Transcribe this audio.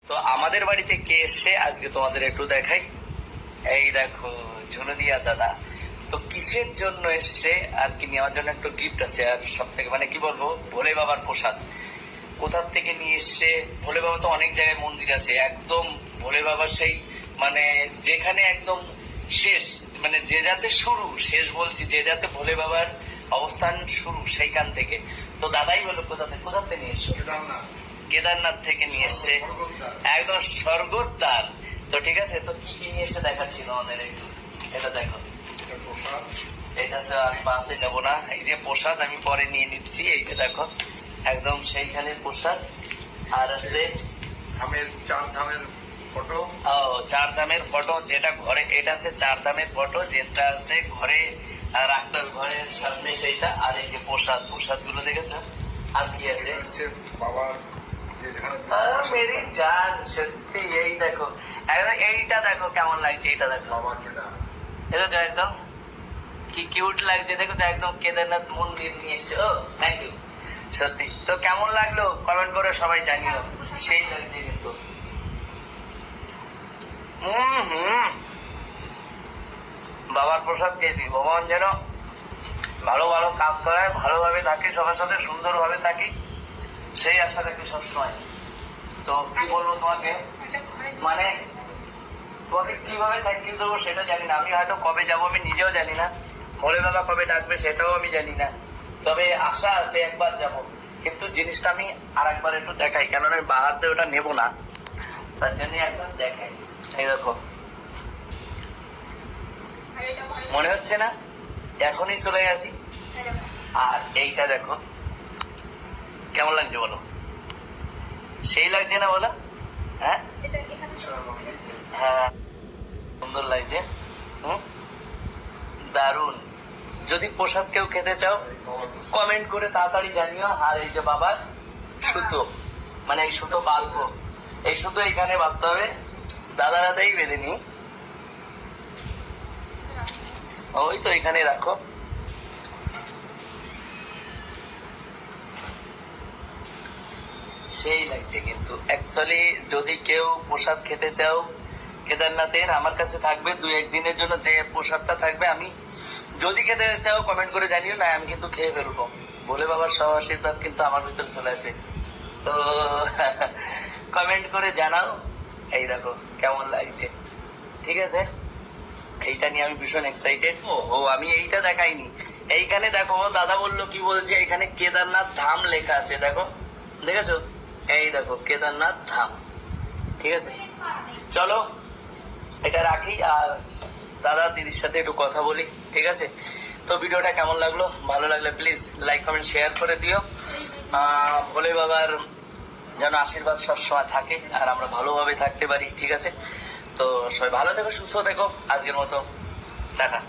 তো আমাদের বাড়িতে কে এসছে আজকে তোমাদের একটু দেখাই। এই দেখো ঝুনুদিয়া দাদা। তো কিসের জন্য এসছে আর কি নেওয়ার জন্য একটু গিফট আছে, আর সব থেকে মানে কি বলবো, ভোলে বাবার প্রসাদ কোথার থেকে নিয়ে এসছে। ভোলে বাবা তো অনেক জায়গায় মন্দির আছে, একদম ভোলে বাবার সেই মানে যেখানে একদম শেষ, মানে যে যাতে শুরু শেষ বলছি, যে যাতে ভোলে বাবার অবস্থান শুরু সেইখান থেকে। তো দাদাই বলো কোথা থেকে নিয়ে এসছো? কেদারনাথ থেকে নিয়ে এসছে, একদম স্বর্গদ্বার। তো ঠিক আছে, তো কি কি নিয়ে এসে দেখাচ্ছি তোমাদের একটু। এটা দেখো, এটা তো আমি বাঁধতে নেবো না, এই যে প্রসাদ আমি পরে নিয়ে নিচ্ছি। এই যে দেখো একদম সেইখানে প্রসাদ। আর আছে চার ধামের ফটো। ও চার ধামের ফটো, যেটা ঘরে, এটা আছে চার ধামের ফটো, যেটা আছে ঘরে রাখতে হবে, ঘরের সামনে সেইটা। আর এই যে প্রসাদ গুলো দেখেছো। আর কি আছে বাবার মেরি জান, সত্যি। এই দেখো এইটা দেখো কেমন লাগছে, এইটা দেখো বাবা কেদার, এটা তো একদম কি কিউট লাগছে, দেখো তো একদম কেদারনাথ মন্দির নিয়ে এসছে। ও থ্যাংক ইউ, সত্যি। তো কেমন লাগলো কমেন্ট করে সবাই জানিও। সেই লাগছে কিন্তু বাবার প্রসাদ খেয়েছি, ভগবান যেন ভালো ভালো কাজ করায়, ভালোভাবে থাকি, সবার সাথে সুন্দরভাবে থাকি, সেই আশা থাকি সবসময়। তো কি বলবো তোমাকে, মানে তোমাকে কিভাবে থ্যাংক ইউ দেবো সেটা জানি না। আমি হয়তো কবে যাবো আমি নিজেও জানি না, ভোলে বাবা কবে ডাকবে সেটাও আমি জানি না। তবে আশা আছে একবার যাব, কিন্তু জিনিসটা আমি আর একবার একটু দেখাই, কেননা আমি বাহাতে ওটা নেবো না, তার জন্য একবার দেখাই। এই দেখো, মনে হচ্ছে না এখনই চলে গেছি। আর এইটা দেখো কেমন লাগছে বলো, সেই লাগছে না বলো? হ্যাঁ হ্যাঁ, সুন্দর লাগছে। দারুন। যদি প্রসাদ কেউ খেতে চাও কমেন্ট করে তাড়াতাড়ি জানিও। আর এই যে বাবার সুতো, মানে এই সুতো বাঁধবো, এই সুতো এখানে বাঁধতে হবে, দাদারাতেই বেঁধে নি। ওই তো এখানে রাখো। সেই লাগছে কিন্তু অ্যাকচুয়ালি, যদি কেউ প্রসাদ খেতে চাও কেদারনাথের, আমার কাছে থাকবে 2-1 দিনের জন্য যে প্রসাদটা থাকবে। আমি যদি খেতে চাও কমেন্ট করে জানিও, না আমি কিন্তু খেয়ে ফেলবো। ভোলে বাবার সহ আশীর্বাদ কিন্তু আমার ভিতরে চলে আসে। তো কমেন্ট করে জানাও। এই দেখো কেমন লাগছে, ঠিক আছে। এইটা নিয়ে আমি ভীষণ এক্সাইটেড। ও আমি এইটা দেখাইনি, এইখানে দেখো দাদা বললো কি বলছে, এখানে কেদারনাথ ধাম লেখা আছে, দেখো দেখেছো, এই দেখো কেদারনাথ ধাম। ঠিক আছে, চলো এটা রাখি, আর দাদা দিদির সাথে একটু কথা বলি, ঠিক আছে। তো ভিডিওটা কেমন লাগলো, ভালো লাগলে প্লিজ লাইক কমেন্ট শেয়ার করে দিও। ভোলে বাবার যেন আশীর্বাদ সবসময় থাকে আর আমরা ভালোভাবে থাকতে পারি, ঠিক আছে। তো সবাই ভালো থেকো, সুস্থ থেকো, আজকের মতো টাটা।